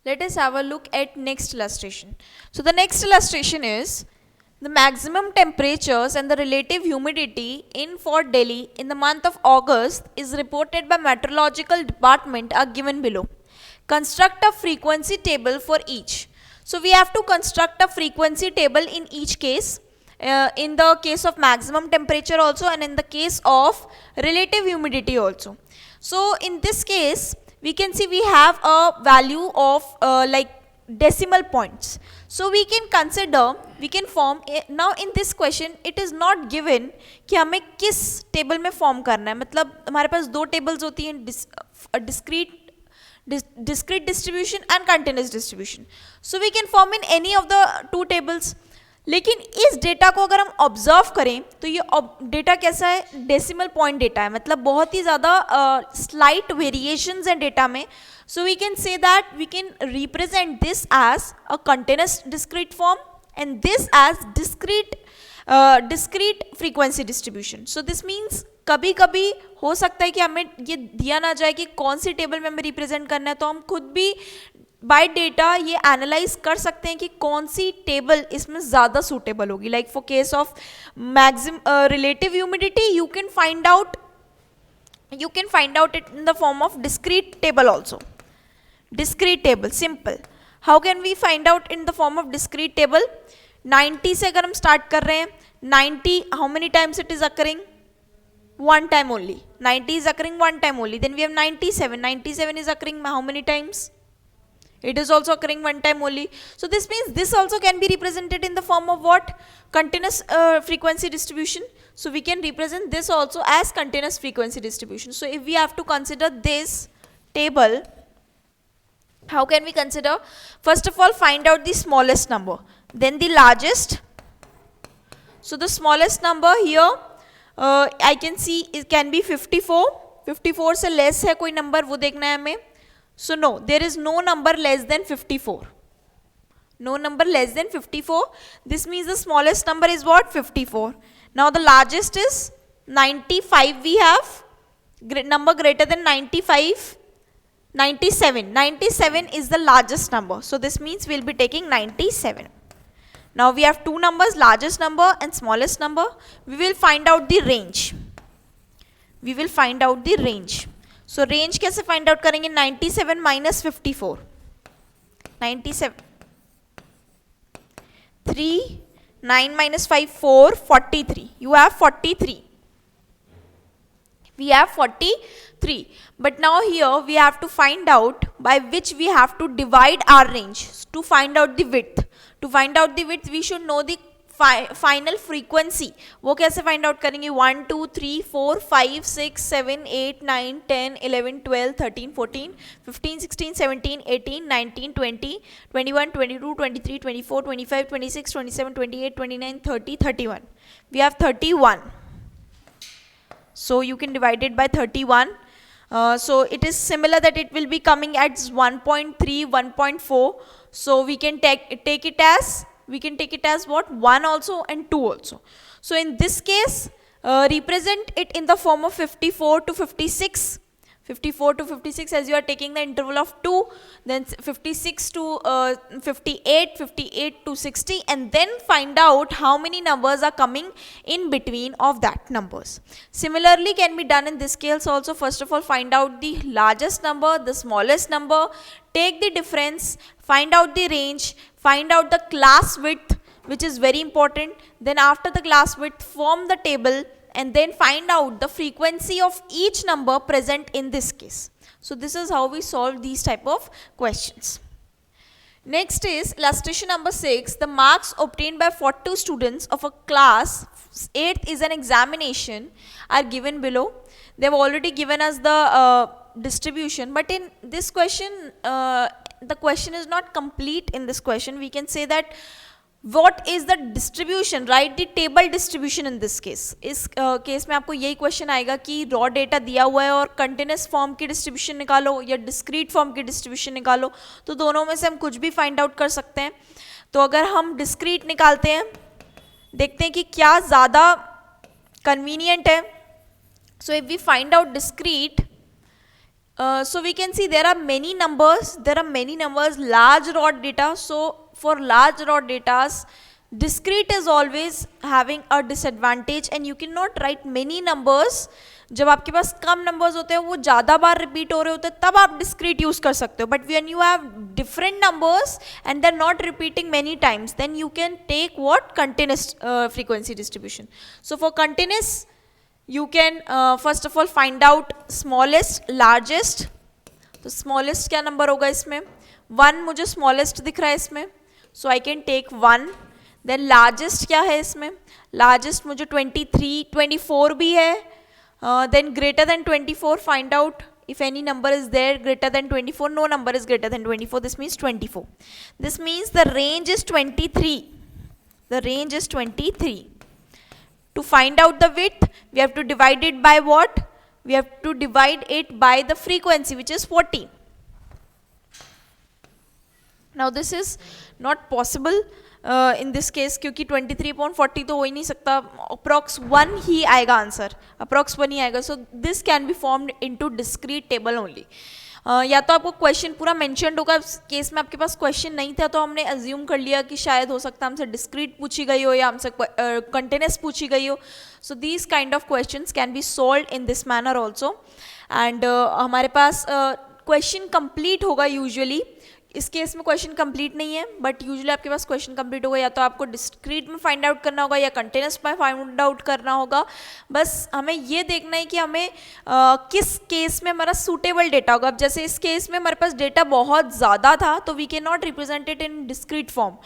Let us have a look at next illustration. So the next illustration is the maximum temperatures and the relative humidity in Fort Delhi in the month of August is reported by meteorological department are given below. Construct a frequency table for each. So we have to construct a frequency table in each case. In the case of maximum temperature also, and in the case of relative humidity also. So in this case we can see we have a value of like decimal points. So we can consider, we can form now in this question it is not given कि हमें किस table में form करना है. मतलब हमारे पास दो tables होती हैं, discrete distribution and continuous distribution. So we can form in any of the two tables. लेकिन इस डेटा को अगर हम ऑब्जर्व करें तो ये डेटा कैसा है, डेसिमल पॉइंट डेटा है, मतलब बहुत ही ज़्यादा स्लाइट वेरिएशंस हैं डेटा में. So we can say that we can represent this as a continuous discrete form and this as discrete frequency distribution. So this means कभी कभी हो सकता है कि हमें ये दिया ना जाए कि कौन सी टेबल में हमें रिप्रेजेंट करना है, तो हम खुद भी बाय डेटा ये एनालाइज कर सकते हैं कि कौन सी टेबल इसमें ज़्यादा सूटेबल होगी. Like for case of relative humidity you can find out it in the form of discrete table also. Discrete table simple. How can we find out in the form of discrete table? 90 से अगर हम start कर रहे हैं, 90 how many times it is occurring? one time only. 90 is occurring one time only. Then we have 97. 97 is occurring how many times? It is also occurring one time only. So this means this also can be represented in the form of what? Continuous frequency distribution. So we can represent this also as continuous frequency distribution. So if we have to consider this table, how can we consider? First of all, find out the smallest number, then the largest. So the smallest number here I can see it can be 54. 54 से less है कोई number, वो देखना है हमें. So no, there is no number less than 54. No number less than 54. This means the smallest number is what? 54. Now the largest is 95. We have number greater than 95. 97. 97 is the largest number. So this means we'll be taking 97. Now we have two numbers, largest number and smallest number. We will find out the range. We will find out the range. So range कैसे find out करेंगे? 97 minus 54. 97. 3. 9 minus 5, 4. 43. You have 43. We have 43. But now here we have to find out by which we have to divide our range to find out the width. To find out the width, we should know the final frequency. वो कैसे find out करेंगे? 1, 2, 3, 4, 5, 6, 7, 8, 9, 10, 11, 12, 13, 14, 15, 16, 17, 18, 19, 20, 21, 22, 23, 24, 25, 26, 27, 28, 29, 30, 31. We have 31. So you can divide it by 31. So it is similar that it will be coming at 1.3, 1.4. So we can take it as what? 1 also and 2 also. So in this case, represent it in the form of 54 to 56. 54 to 56 as you are taking the interval of 2, then 56 to 58, 58 to 60, and then find out how many numbers are coming in between of that numbers. Similarly can be done in this case also. First of all, find out the largest number, the smallest number, take the difference, find out the range, find out the class width, which is very important. Then after the class width, form the table and then find out the frequency of each number present in this case. So this is how we solve these type of questions. Next is illustration number 6. The marks obtained by 42 students of a class 8th is an examination are given below. They have already given us the distribution, but in this question the question is not complete. In this question we can say that what is the distribution, write the table distribution in this case. इस case में आपको यही question आएगा कि raw data दिया हुआ है और कंटिन्यूस फॉर्म की डिस्ट्रीब्यूशन निकालो या डिस्क्रीट फॉर्म की डिस्ट्रीब्यूशन निकालो, तो दोनों में से हम कुछ भी फाइंड आउट कर सकते हैं. तो अगर हम डिस्क्रीट निकालते हैं, देखते हैं कि क्या ज़्यादा कन्वीनियंट है. So if we find out discrete, So we can see there are many numbers, large raw data. So for large raw data, discrete is always having a disadvantage and you cannot write many numbers. जब आपके पास कम numbers होते हैं वो ज़्यादा बार repeat हो रहे होते हैं तब आप डिस्क्रीट यूज़ कर सकते हो. But when you have different numbers and they are not repeating many times then you can take what continuous frequency distribution. So for continuous you can first of all find out smallest largest. तो smallest क्या number होगा इसमें? 1 मुझे smallest दिख रहा है इसमें, so I can take 1. then largest क्या है इसमें? largest मुझे 23, 24 भी है. then greater than 24, find out if any number is there greater than 24. no number is greater than 24, this means 24. this means the range is 23. the range is 23. To find out the width, we have to divide it by what? We have to divide it by the frequency, which is 40. Now this is not possible in this case क्योंकि 23/40 तो हो ही नहीं सकता. Approx 1 ही आएगा answer, approx 1 ही आएगा. So this can be formed into discrete table only. या तो आपको क्वेश्चन पूरा मेंशन्ड होगा. केस में आपके पास क्वेश्चन नहीं था तो हमने अज्यूम कर लिया कि शायद हो सकता है हमसे डिस्क्रीट पूछी गई हो या हमसे कंटिन्यूस पूछी गई हो. So these kind of questions can be solved in this manner also. And हमारे पास क्वेश्चन कंप्लीट होगा यूजुअली. इस केस में क्वेश्चन कंप्लीट नहीं है बट यूजुअली आपके पास क्वेश्चन कंप्लीट होगा. या तो आपको डिस्क्रीट में फाइंड आउट करना होगा या कंटिन्यूस में फाइंड आउट करना होगा. बस हमें ये देखना है कि हमें किस केस में हमारा सूटेबल डेटा होगा. अब जैसे इस केस में हमारे पास डेटा बहुत ज़्यादा था तो we can not represent it in discrete form.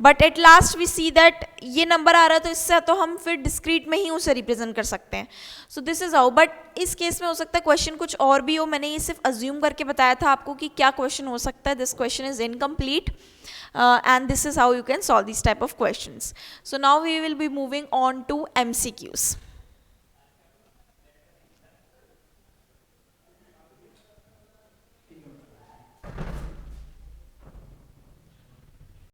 But at last we see that ये नंबर आ रहा है तो इससे तो हम फिर डिस्क्रीट में ही उसे रिप्रेजेंट कर सकते हैं. So this is how. But इस केस में हो सकता है क्वेश्चन कुछ और भी हो. मैंने ये सिर्फ अज्यूम करके बताया था आपको कि क्या क्वेश्चन हो सकता है. This question is incomplete and this is how you can solve these type of questions. So now we will be moving on to MCQs.